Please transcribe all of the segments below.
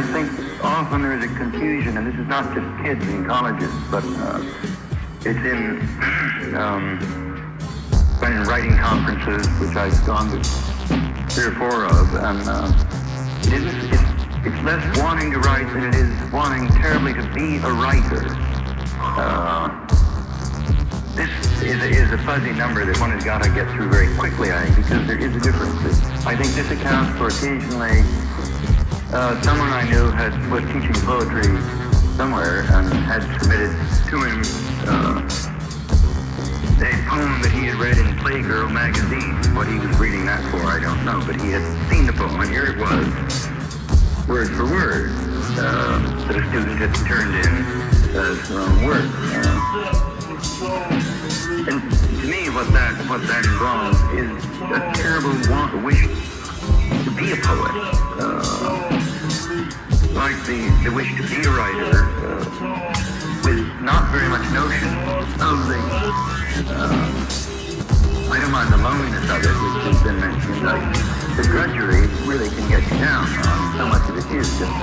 I think often there is a confusion, and this is not just kids in colleges, but it's in writing conferences, which I've gone to 3 or 4 of, and it's less wanting to write than it is wanting terribly to be a writer. This is a fuzzy number that one has got to get through very quickly, I think, because there is a difference. I think this accounts for occasionally someone I knew was teaching poetry somewhere and had submitted to him a poem that he had read in Playgirl magazine. What he was reading that for, I don't know, but he had seen the poem, and here it was, word for word, that a student had turned in as her own work. And to me, what that involves is a terrible wish to be a poet, like the wish to be a writer, with not very much notion of the. I don't mind the loneliness of it, which has been mentioned. Like the drudgery really can get you down. So much of it is just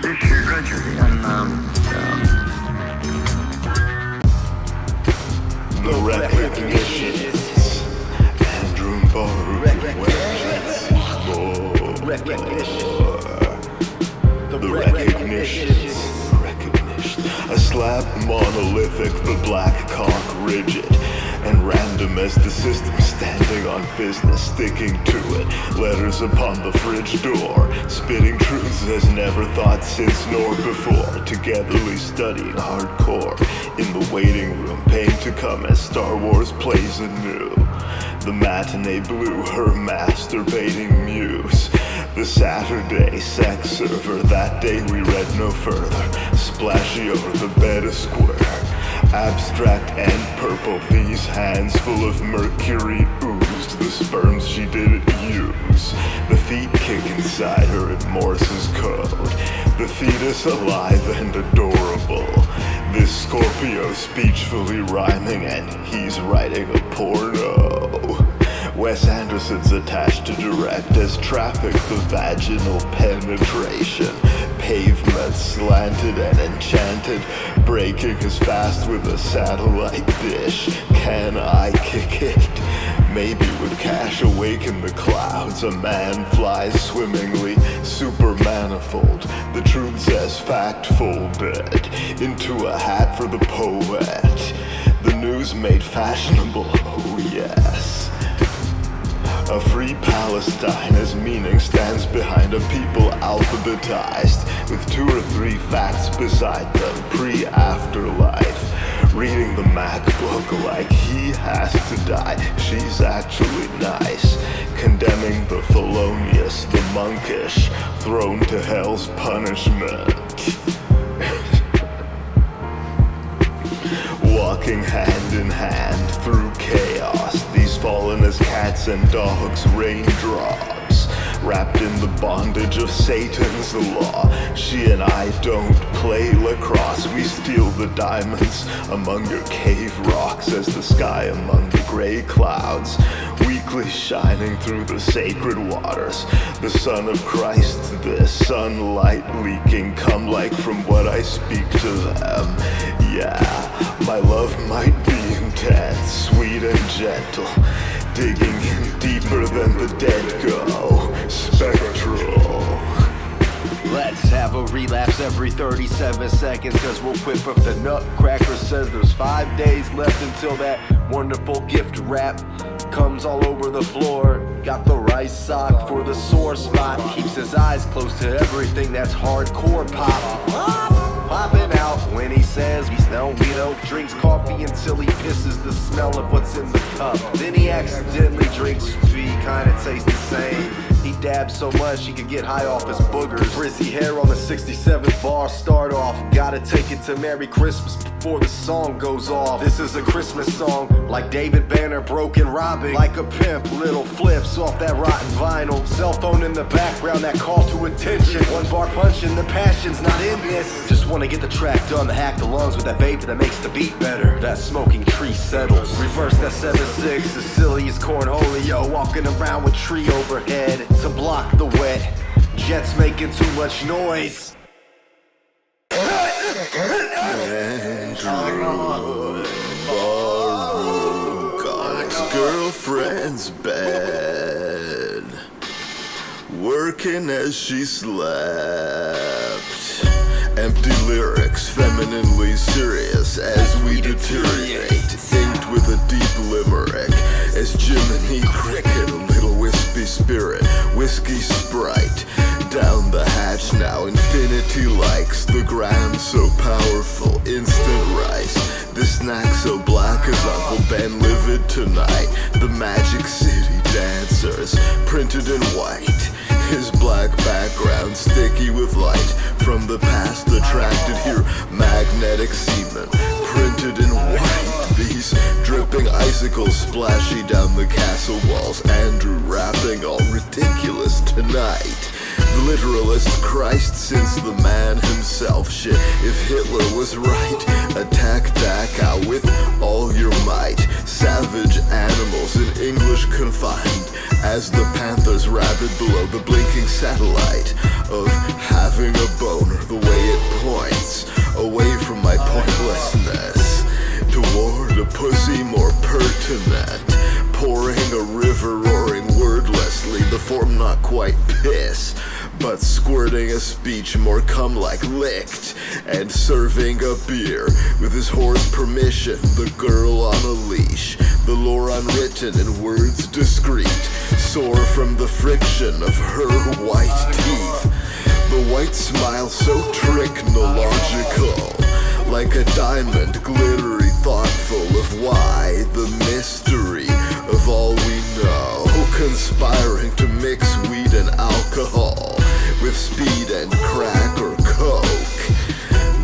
this sheer drudgery, and the recognition. Andrew Mbaruk the recognition. A slab monolithic, the black cock rigid and random as the system standing on business, sticking to it. Letters upon the fridge door, spitting truths as never thought since nor before. Togetherly studying hardcore in the waiting room, paying to come as Star Wars plays anew. The matinee blew her masturbating muse. The Saturday sex server, that day we read no further. Splashy over the bed a square, abstract and purple. These hands full of mercury oozed the sperms she didn't use. The feet kick inside her in Morse's code. The fetus alive and adorable. This Scorpio speechfully rhyming, and he's writing a porno. Wes Anderson's attached to direct as traffic, the vaginal penetration. Pavement slanted and enchanted, breaking his fast with a satellite dish. Can I kick it? Maybe with cash awake in the clouds, a man flies swimmingly, super manifold. The truth says fact folded into a hat for the poet. The news made fashionable, oh yes. A free Palestine as meaning stands behind a people alphabetized, with 2 or 3 facts beside them, pre-afterlife. Reading the MacBook like he has to die. She's actually nice, condemning the felonious, the monkish, thrown to hell's punishment. Walking hand in hand through chaos, these fallen as cats and dogs, raindrops, wrapped in the bondage of Satan's law. She and I don't play lacrosse, we steal the diamonds among your cave rocks as the sky among the gray clouds, weakly shining through the sacred waters. The Son of Christ, this sunlight leaking, come like from what I speak to them. Yeah, my love might be intense, sweet and gentle, digging in deeper than the dead go, spectral. Let's have a relapse every 37 seconds, cause we'll quip if the nutcracker says there's 5 days left until that wonderful gift wrap comes all over the floor. Got the rice sock for the sore spot, keeps his eyes close to everything that's hardcore pop. Popping out when he says he's no weirdo, drinks coffee until he pisses the smell of what's in the cup. Then he accidentally drinks pee, kinda tastes the same. He dabs so much he could get high off his boogers. Frizzy hair on the 67th bar, start off. Gotta take it to Merry Christmas before the song goes off. This is a Christmas song, like David Banner broken robbing. Like a pimp, little flips off that rotten vinyl. Cell phone in the background, that call to attention. 1 bar punching, the passion's not in this. Just wanna get the track done, to hack the lungs with that vape that makes the beat better. That smoking tree settles. Reverse that 7-6, as silly as cornholio. Walking around with tree overhead to block the wet. jets making too much noise. Andrew Mbaruk on ex-girlfriend's bed, working as she slept. Empty lyrics, femininely serious as we deteriorate, inked with a deep limerick as Jiminy Cricket, a little wispy spirit, whiskey Sprite. Down the hatch now, infinity likes the gram so powerful, instant rice. The snack so black as Uncle Ben livid tonight. The Magic City dancers, printed in white. His black background sticky with light. From the past attracted here, magnetic semen, printed in white. These dripping icicles splashy down the castle walls. Andrew rapping all ridiculous tonight. The literalist Christ since the man himself. Shit, if Hitler was right, attack Dachau with all your might. Savage animals in English confined as the panthers rabid below the blinking satellite of having a boner. The way it points away from my pointlessness toward a pussy more pertinent. Pouring a river roaring wordlessly, the form not quite piss, but squirting a speech more cum-like licked, and serving a beer with his whore's permission. The girl on a leash, the lore unwritten in words discreet, sore from the friction of her white teeth. The white smile so technological, like a diamond glittery, thoughtful of why the mystery of all we know, conspiring to mix weed and alcohol with speed and crack or coke,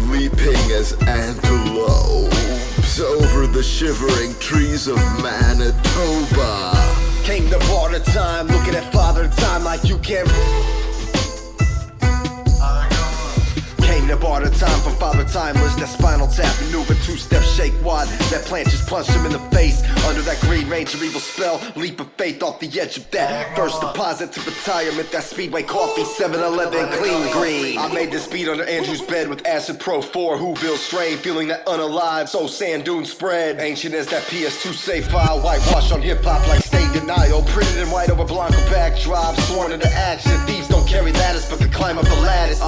leaping as antelopes over the shivering trees of Manitoba. Came to border time, looking at father time like you can. Came to barter time from father timeless. That spinal tap maneuver, two-step shake wad. That plant just punched him in the face. Under that Green Ranger evil spell, leap of faith off the edge of that first deposit to retirement. That Speedway coffee, 7-Eleven clean green. I made this beat under Andrew's bed with Acid Pro 4, Whoville strain, feeling that unalive, so sand dune spread. Ancient as that PS2 save file, whitewash on hip-hop like state denial. Printed in white over Blanco backdrop, sworn into action. Thieves don't carry ladders but can climb up a lattice.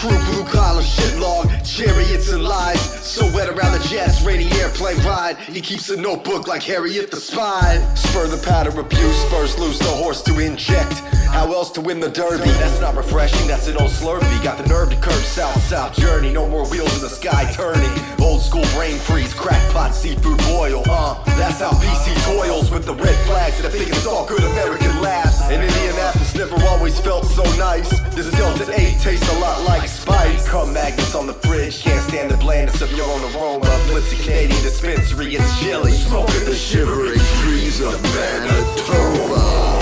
True blue collar shit log, chariots and lies. So wet around the jets, rainy airplane ride. He keeps a notebook like Harriet the Spy. Spur the pattern abuse, first loose the horse to inject. How else to win the derby? That's not refreshing, that's an old slurpee. Got the nerve to curve south-south journey. No more wheels in the sky turning. Old school brain freeze, crackpot seafood boil. That's how PC toils with the red flags that think it's all good American laughs. And Indianapolis never always felt so nice. This Delta 8 tastes a lot like spice. Come magnets on the fridge, can't stand the blandness of your own aroma. Blitz a Canadian dispensary, it's chilly. Smoking the shivering trees of Manitoba.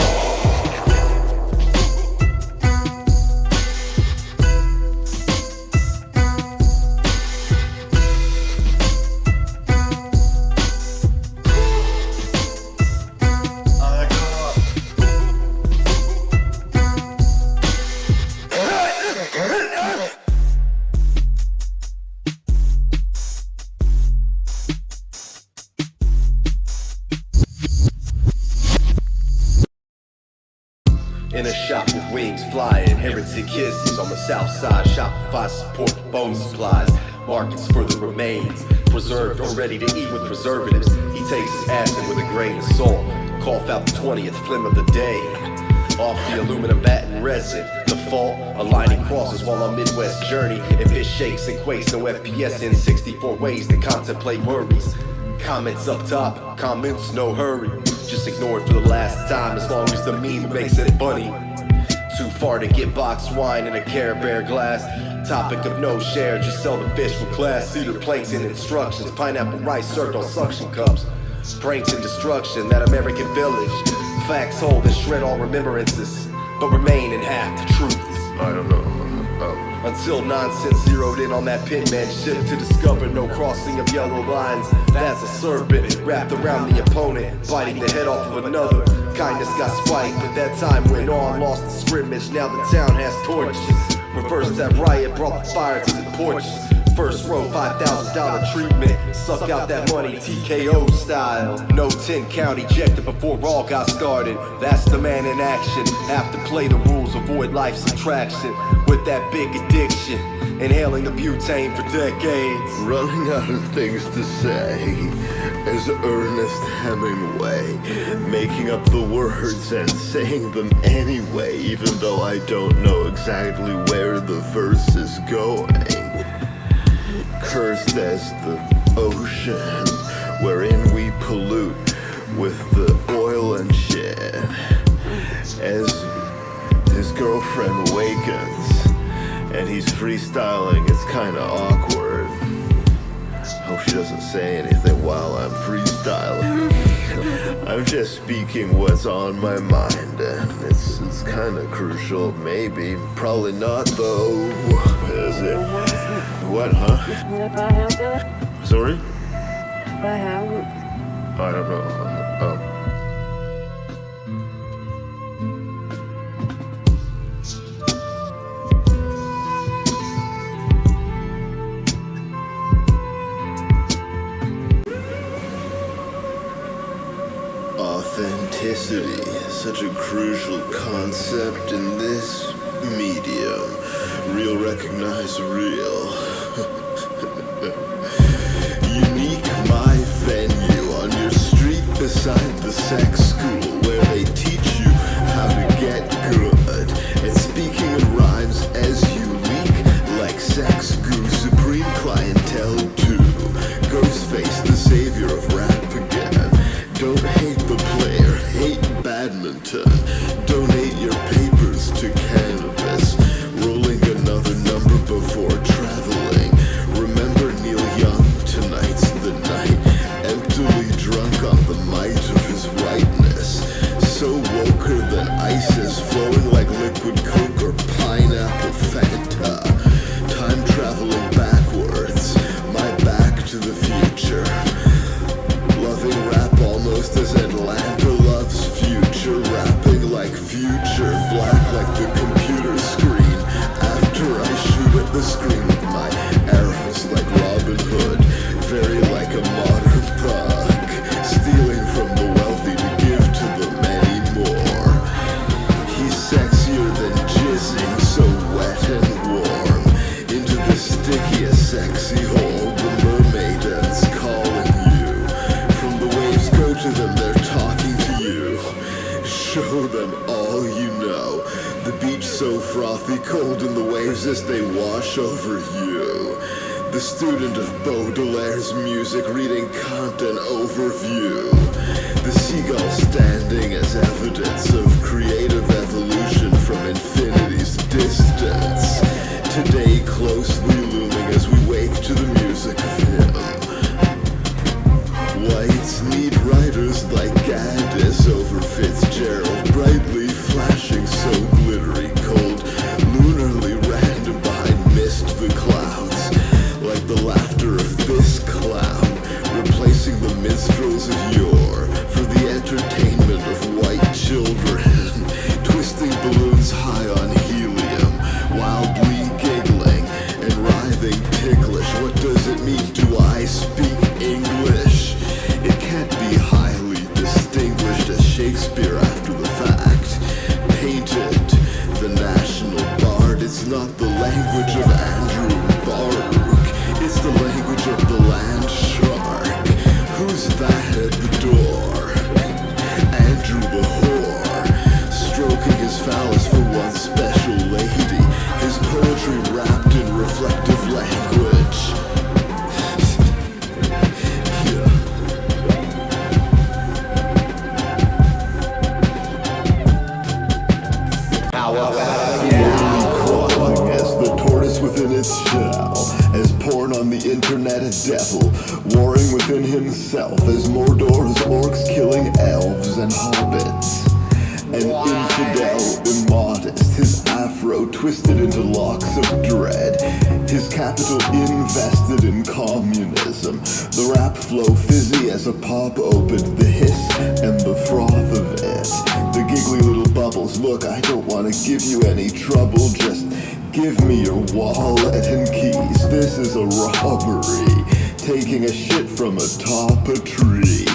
In a shop with wings flying, inherited kisses on the south side. Shopify support phone supplies, markets for the remains, preserved or ready to eat with preservatives. He takes his acid with a grain of salt. Cough out the 20th phlegm of the day. Off the aluminum bat and resin. The fault, aligning crosses while on Midwest journey. If it shakes and quakes, no FPS in 64 ways to contemplate worries. Comments up top, comments no hurry. Just ignore it for the last time, as long as the meme makes it funny. Too far to get boxed wine in a Care Bear glass. Topic of no share, just sell the fish with class. Cedar planks and instructions, pineapple rice served on suction cups. Pranks and destruction, that American village. Facts hold and shred all remembrances, but remain in half the truth. I don't know. until nonsense zeroed in on that pinmanship to discover no crossing of yellow lines. That's a serpent wrapped around the opponent, biting the head off of another. Kindness got spiked, but that time went on, lost the scrimmage, now the town has torches. Reversed that riot, brought the fire to the porches. First row, $5,000 treatment. Suck out that money, TKO style. No 10 count ejected before all got started. That's the man in action. Have to play the rules, avoid life subtraction. With that big addiction, inhaling the butane for decades. Running out of things to say, as Ernest Hemingway, making up the words and saying them anyway, even though I don't know exactly where the verse is going. Cursed as the ocean, wherein we pollute with the oil and shit. As his girlfriend wakens and he's freestyling, it's kinda awkward. Hope she doesn't say anything while I'm freestyling. I'm just speaking what's on my mind, and it's kinda crucial, maybe. Probably not though. Is it? What, huh? Sorry? I don't know. Authenticity, such a crucial concept in this medium. Real recognize real. Unique, my venue on your street beside the sex school where they teach you how to get good. And speaking in rhymes as you leak like sex goo, supreme clientele too. Ghostface, the savior of rap again. Don't hate the player, hate badminton. Donate your papers to cannabis. Rolling another number before traveling. Remember Neil Young, tonight's the night. Emptily drunk on the might of his rightness. So woker than ISIS, flowing like liquid coke or pineapple Fanta. Time traveling backwards, my back to the future. Loving rap almost as Atlanta loves Future. Rapping like Future, black like the computer screen. After I shoot at the screen with my arrows like Robin Hood. Very like a modern thug, stealing from the wealthy to give to the many more. He's sexier than jizzing, so wet and warm. Into the stickiest sexy hole, the mermaidens calling you. From the waves go to them, they're talking to you. Show them all you know. The beach so frothy, cold in the waves as they wash over you. The student of Baudelaire's music reading Kant and overview. The seagull standing as evidence of creative evolution from infinity's distance. Today closely looming as we wake to the music of him. Whites need writers like Gaddis over Fitzgerald, brightly flashing so glittery cold, lunarly random behind mist the clouds, like the laughter of this clown, replacing the minstrels of yore for the entertainment of white children, twisting balloons high on helium, wildly giggling and writhing ticklish. What does it mean? Do I speak English? It can't be highly distinguished as Shakespeare after the fact. Painted the national bard. It's not the language of Andrew Mbaruk. It's the language of the land shark. Who's that at the door? Andrew the whore, stroking his phallus for one special lady. His poetry wrapped in reflective language. Yeah. Crawling as the tortoise within its shell, as porn on the internet a devil, warring within himself, as Mordor's orcs killing elves and hobbits. An infidel immodest, his afro twisted into locks of dread. capital invested in communism. The rap flow fizzy as a pop opened, the hiss and the froth of it. The giggly little bubbles, look, I don't want to give you any trouble, just give me your wallet and keys. This is a robbery, taking a shit from atop a tree.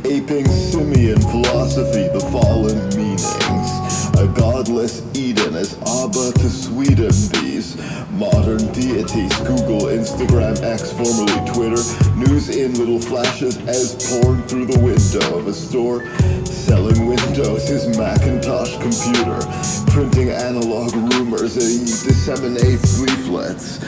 Aping simian philosophy, the fallen meanings. A godless Eden as Abba to Sweden. These modern deities, Google, Instagram, X, formerly Twitter. News in little flashes as porn through the window of a store selling Windows, his Macintosh computer. Printing analog rumors, he disseminates leaflets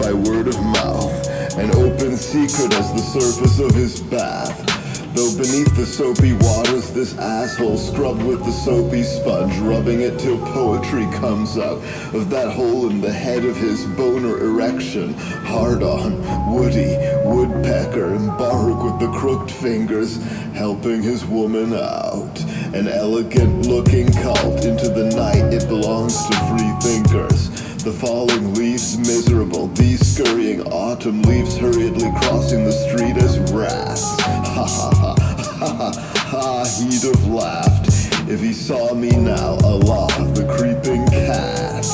by word of mouth. An open secret as the surface of his bath. Though beneath the soapy waters, this asshole scrubbed with the soapy sponge, rubbing it till poetry comes out of that hole in the head of his boner erection. Hard on, Woody, Woodpecker, Mbaruk with the crooked fingers, helping his woman out. An elegant looking cult into the night, it belongs to free thinkers. The falling leaves miserable, these scurrying autumn leaves hurriedly crossing the street as rats. Ha ha ha ha ha ha, he'd have laughed if he saw me now, Allah, the creeping cat.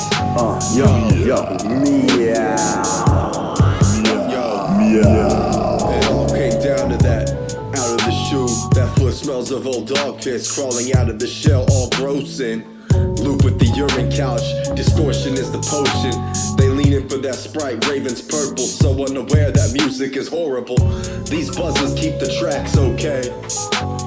Meow. It all came down to that. Out of the shoe, that foot smells of old dog piss crawling out of the shell, all gross in. Loop with the urine couch, distortion is the potion. They lean in for that Sprite, Raven's purple, so unaware that music is horrible. These buzzers keep the tracks okay.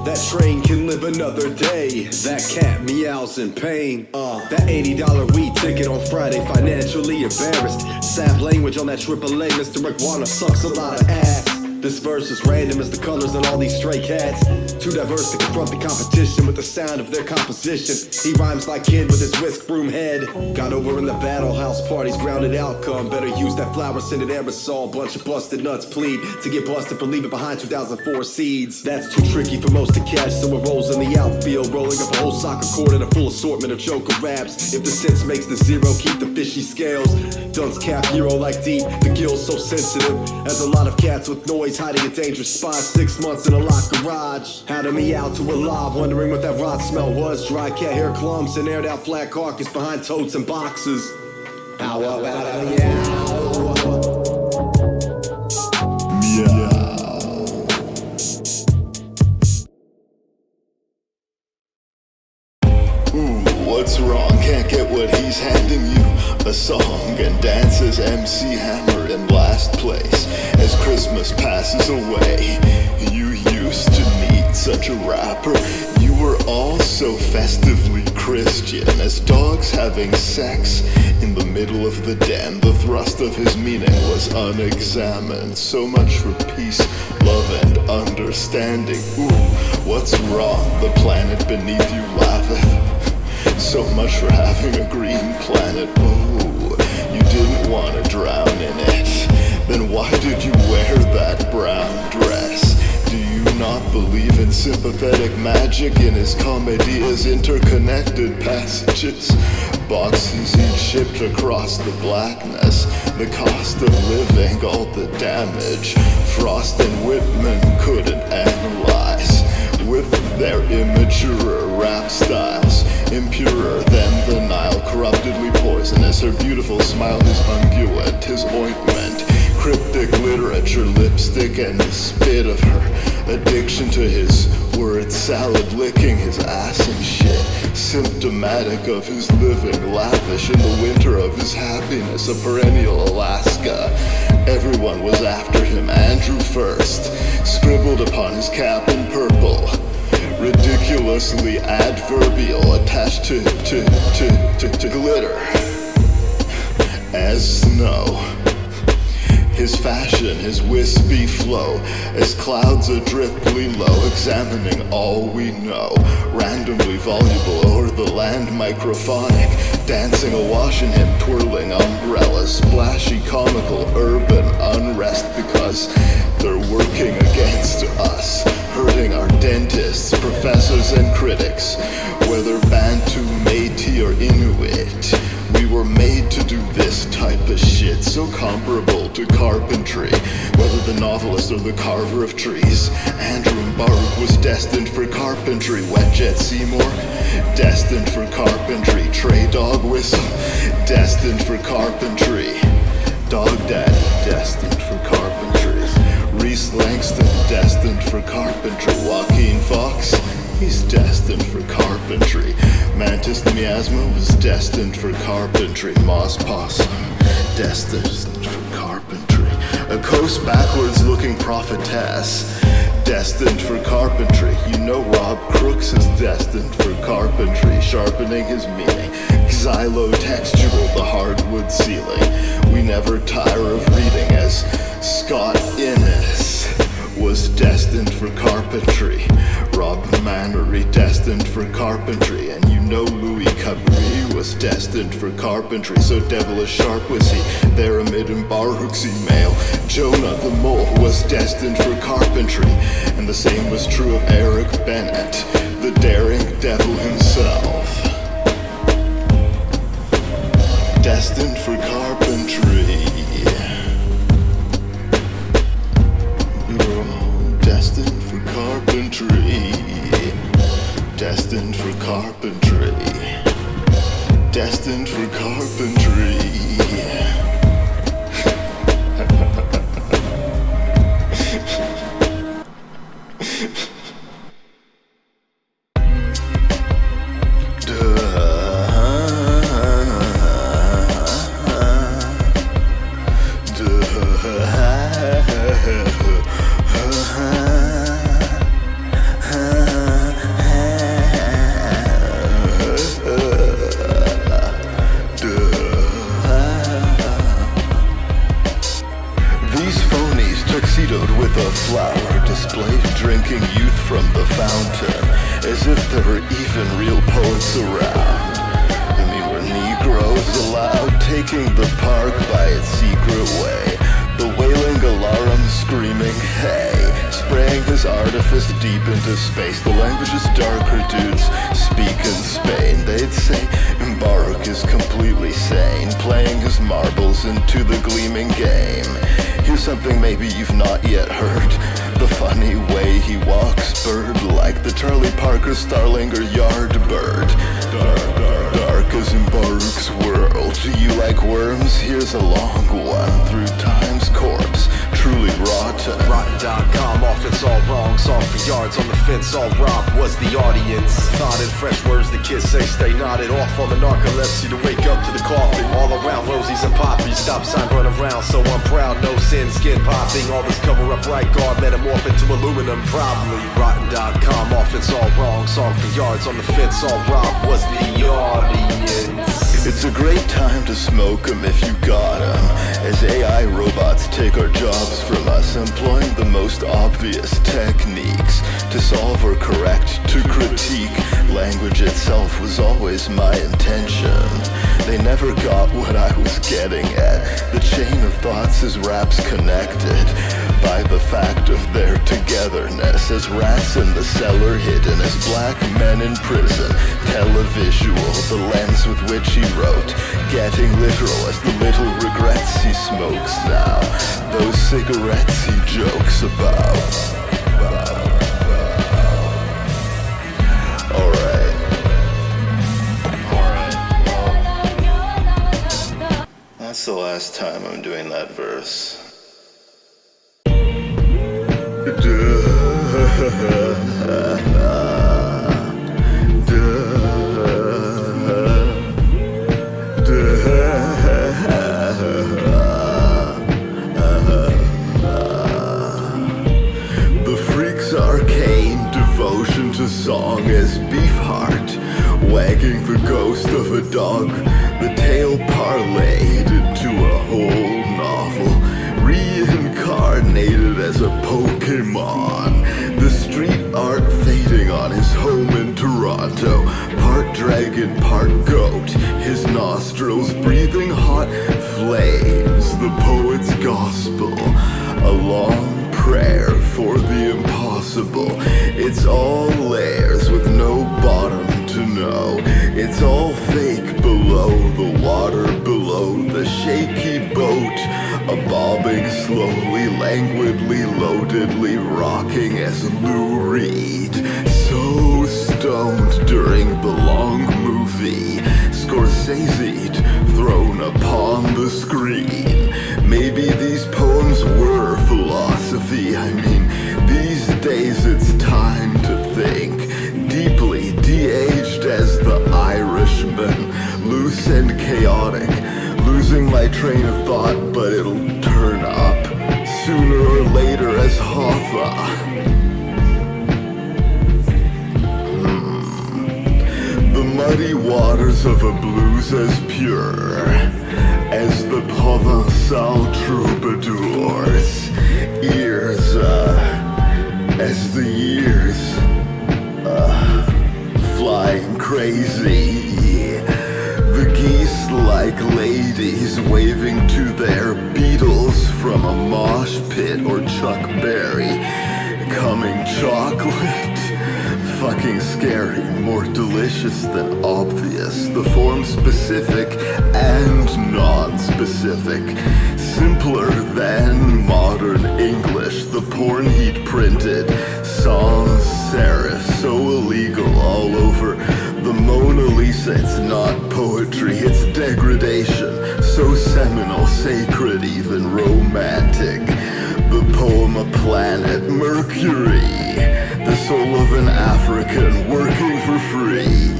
That train can live another day. That cat meows in pain. That $80 weed ticket on Friday, financially embarrassed. Sap language on that AAA, Mr. Iguana sucks a lot of ass. This verse is random as the colors on all these stray cats. Too diverse to confront the competition with the sound of their composition. He rhymes like Kid with his whisk broom head. Got over in the battle house party's grounded outcome. Better use that flower scented aerosol. Bunch of busted nuts plead to get busted for leaving behind 2004 seeds. That's too tricky for most to catch, so it rolls in the outfield, rolling up a whole soccer court and a full assortment of joker raps. If the sense makes the zero, keep the fishy scales. Dunce cap hero like deep, the gill's so sensitive as a lot of cats with noise hiding in dangerous spots. 6 months in a locked garage. How to me out to a lob, wondering what that rot smell was. Dry cat hair clumps and aired out flat carcass behind totes and boxes. Ow, ow, ow, ow, Meow. Ooh, what's wrong? Can't get what he's handing you. A song and dances MC Hammer in last place. As Christmas passes away, you used to need such a rapper. You were all so festively Christian. As dogs having sex in the middle of the den, the thrust of his meaning was unexamined. So much for peace, love and understanding. Ooh, what's wrong? The planet beneath you laugheth. So much for having a green planet. Ooh, you didn't want to drown in it. Then why did you wear that brown dress? Do you not believe in sympathetic magic in his comedia's interconnected passages? Boxes he'd shipped across the blackness. The cost of living, all the damage Frost and Whitman couldn't analyze. With their immature rap styles, impurer than the Nile, corruptedly poisonous. Her beautiful smile, his unguent, his ointment. Cryptic literature, lipstick and the spit of her. Addiction to his word salad, licking his ass and shit. Symptomatic of his living lavish in the winter of his happiness, a perennial Alaska. Everyone was after him, Andrew first. Scribbled upon his cap in purple. Ridiculously adverbial, attached to glitter as snow. His fashion, his wispy flow, as clouds adrift below, examining all we know. Randomly voluble o'er the land microphonic, dancing awash in him, twirling umbrellas, splashy, comical, urban unrest, because they're working against us, hurting our dentists, professors and critics, whether Bantu, Métis or Inuit. We were made to do this type of shit so comparable to carpentry. Whether the novelist or the carver of trees, Andrew Mbaruk was destined for carpentry. Wet Jet Seymour, destined for carpentry. Trey Dog Whistle, destined for carpentry. Dog Daddy, destined for carpentry. Reese Langston, destined for carpentry. Joaquin Fox, he's destined for carpentry. Mantis the Miasma was destined for carpentry. Moss Possum, destined for carpentry. A coast backwards looking prophetess, destined for carpentry. You know Rob Crooks is destined for carpentry. Sharpening his meaning, xylotextural, the hardwood ceiling. We never tire of reading as Scott Innes was destined for carpentry. Rob Mannery, destined for carpentry. And you know Louis Cabri was destined for carpentry. So devilish sharp was he there amid Mbaruk's email. Jonah the Mole was destined for carpentry. And the same was true of Eric Bennett, the daring devil himself. Destined for carpentry. Destined for carpentry. Destined for carpentry. Destined for carpentry. With a flower display, drinking youth from the fountain, as if there were even real poets around. I mean, were Negroes allowed, taking the park by its secret way, the wailing alarum screaming hey, spraying his artifice deep into space. The language is darker, dudes speak in Spain. They'd say Mbaruk is completely sane, playing his marbles into the gleaming game. Here's something maybe you've not yet heard. The funny way he walks, bird like the Charlie Parker Starlinger Yardbird. Dark as Mbaruk's world. Do you like worms? Here's a long one through time's corpse, truly rotten. Rotten.com, off it's all wrong. Song for yards on the fence, all rob was the audience. Thought in fresh words the kids say, stay nodded off on the narcolepsy to wake up to the coffin. All around rosies and poppies, stop sign run around, so I'm proud. No sin, skin popping, all this cover up right guard, metamorph into aluminum probably. Rotten.com, off it's all wrong. Song for yards on the fence, all rob was the audience. It's a great time to smoke 'em if you got 'em, as AI robots take our jobs from us, employing the most obvious techniques to solve or correct, to critique. Language itself was always my intention. They never got what I was getting at. The chain of thoughts is raps connected by the fact of their togetherness, as rats in the cellar hidden, as black men in prison. Televisual, the lens with which he wrote, getting literal as the little regrets he smokes now, those cigarettes he jokes about. Alright, that's the last time I'm doing that verse. The freak's arcane devotion to song as Beefheart, wagging the ghost of a dog, the tale parlayed into a whole novel, reincarnated as a Pokemon. The street art fading on his home in Toronto, part dragon, part goat, his nostrils breathing hot flames. The poet's gospel, a long prayer for the impossible. It's all layers with no bottom to know it's all fake below the water, below the shaky boat. A bobbing slowly, languidly, loadedly, rocking as Lou Reed. So stoned during the long movie, Scorsese'd thrown upon the screen. Maybe these poems were philosophy. I mean, these days it's time to think deeply, de-aged as the Irishman, loose and chaotic, losing my train of thought, but it'll turn up sooner or later as Hoffa. The muddy waters of a blues as pure as the Provençal troubadours, ears, as the years, flying crazy. The geese like ladies waving to their Beatles from a mosh pit, or Chuck Berry coming chocolate. Fucking scary, more delicious than obvious. The form specific and non-specific, simpler than modern English. The porn he'd printed, sans serif, so illegal all over the Mona Lisa. It's not poetry, it's degradation, so seminal, sacred, even romantic. The poem a planet, Mercury, the soul of an African working for free.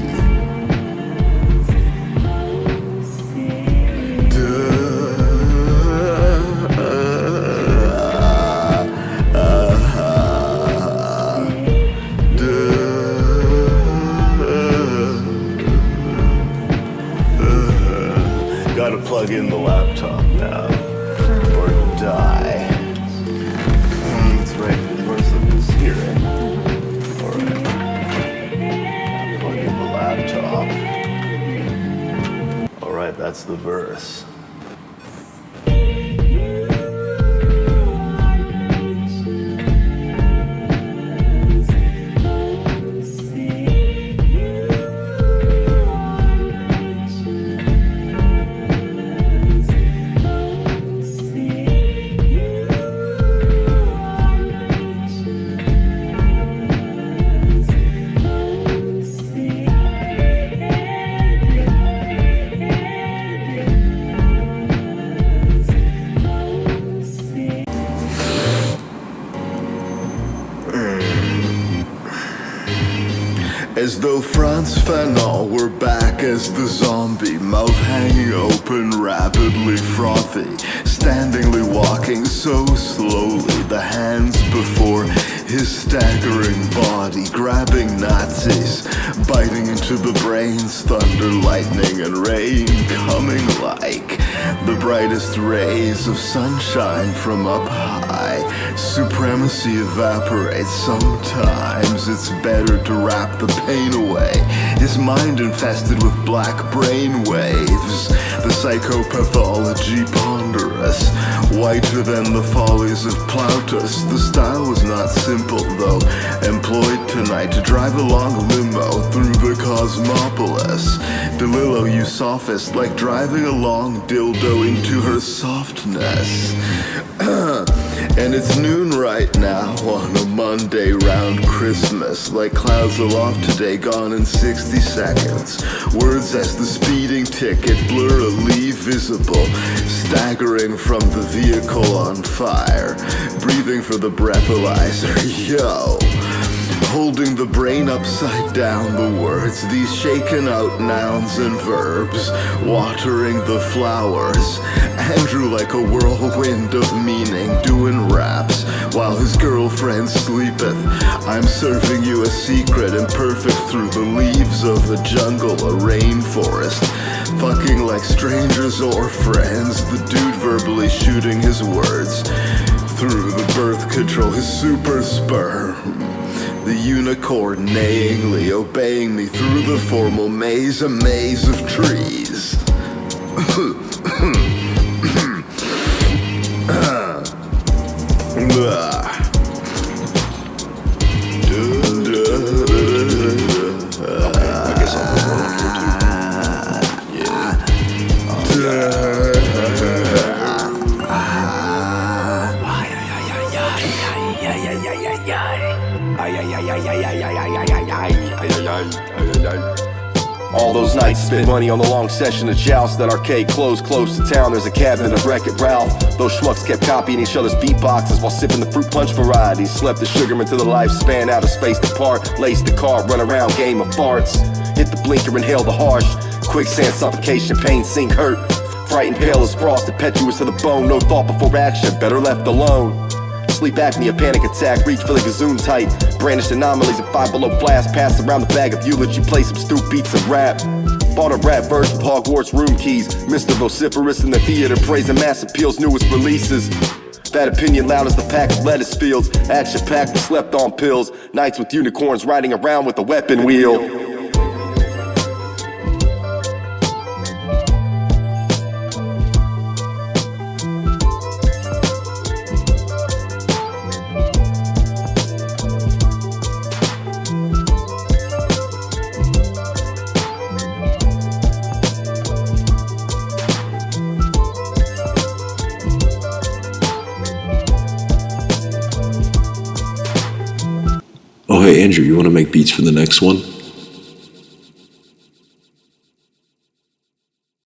Gotta plug in the laptop now, or die. That's right, where's this here, eh? Alright. Plug in the laptop. Alright, that's the verse. As though Frantz Fanon were back as the zombie, mouth hanging open, rapidly frothy, standingly walking so slowly, the hands before his staggering body, grabbing Nazis, biting into the brains, thunder, lightning, and rain coming like the brightest rays of sunshine from up high. Supremacy evaporates. Sometimes it's better to wrap the pain away. His mind infested with black brain waves. The psychopathology ponderous, whiter than the follies of Plautus. The style was not simple, though employed tonight to drive along a limo through the cosmopolis. DeLillo, you sophist, like driving a long dildo into her softness. And it's noon right now on a Monday round Christmas, like clouds aloft today, gone in 60 seconds. Words as the speeding ticket, blurrily visible, staggering from the vehicle on fire, breathing for the breathalyzer, yo. Holding the brain upside down, the words, these shaken out nouns and verbs, watering the flowers. Andrew like a whirlwind of meaning, doing raps while his girlfriend sleepeth. I'm serving you a secret, imperfect through the leaves of the jungle, a rainforest. Fucking like strangers or friends, the dude verbally shooting his words through the birth control, his super sperm. The unicorn neighingly obeying me through the formal maze, a maze of trees. I guess I'll All those nights spent money on the long session of joust. That arcade closed close to town. There's a cabinet of Wreck-It Ralph. Those schmucks kept copying each other's beatboxes while sipping the fruit punch varieties. Slept the sugarman to the lifespan, out of space apart. Laced the car, run around, game of farts. Hit the blinker, inhale the harsh. Quicksand, suffocation, pain, sink, hurt. Frightened, pale as frost, impetuous to the bone. No thought before action, better left alone. Sleep apnea, panic attack, reach for the gazoon tight. Brandished anomalies and Five Below flask. Passed around the bag of eulogy, play some stoop beats and rap. Bought a rap verse with Hogwarts room keys. Mr. Vociferous in the theater, praising Mass Appeal's newest releases. That opinion loud as the pack of lettuce fields. Action packed with slept on pills. Nights with unicorns riding around with a weapon wheel. Oh, hey, Andrew, you want to make beats for the next one?